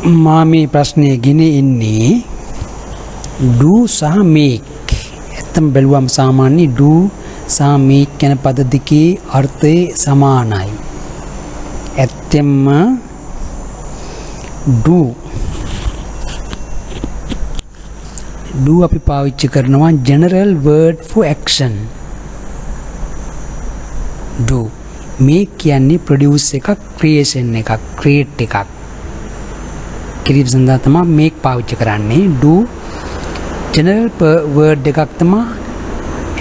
මා මේ ප්‍රශ්නය ගෙන එන්නේ do සහ make. ඇත්තම බැලුවම සාමාන්‍ය do සහ make යන පද දෙකේ අර්ථය සමානයි. ඇත්තෙන්ම do අපි පාවිච්චි කරනවා general word for action. do make කියන්නේ produce එකක්, creation එකක්, create එකක්. කිරීම සඳහා තමයි make පාවිච්චි කරන්නේ. do general word එකක් තමයි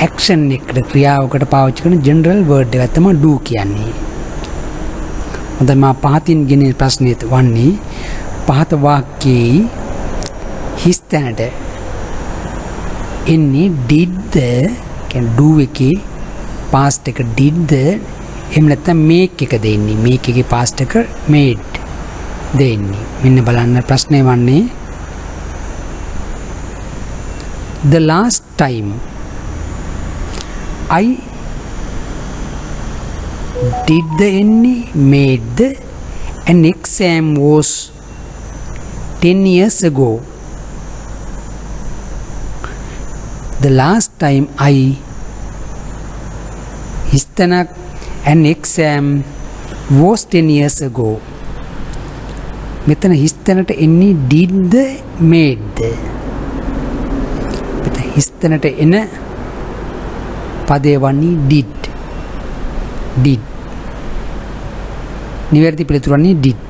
action එකට, ක්‍රියාවකට පාවිච්චි කරන general word එකක් තමයි do කියන්නේ. හොඳයි, මා පහතින් ගෙන ප්‍රශ්නේ වන්නේ පහත වාක්‍යයේ හිස් තැනට එන්නේ did the කියන්නේ do එකේ past එක did the එහෙම නැත්නම් make එක දෙන්නේ. make එකේ past එක made දෙන්නේ. මෙන්න බලන්න ප්‍රශ්නේ වන්නේ the last time I did the made the an exam was 10 years ago. The last time I histanak an exam was 10 years ago. මෙතන හිස්තැනට එන්නේ did the made the. මෙතන හිස්තැනට එන පදේ වන්නේ did. නිවැරදි පිළිතුර වන්නේ did.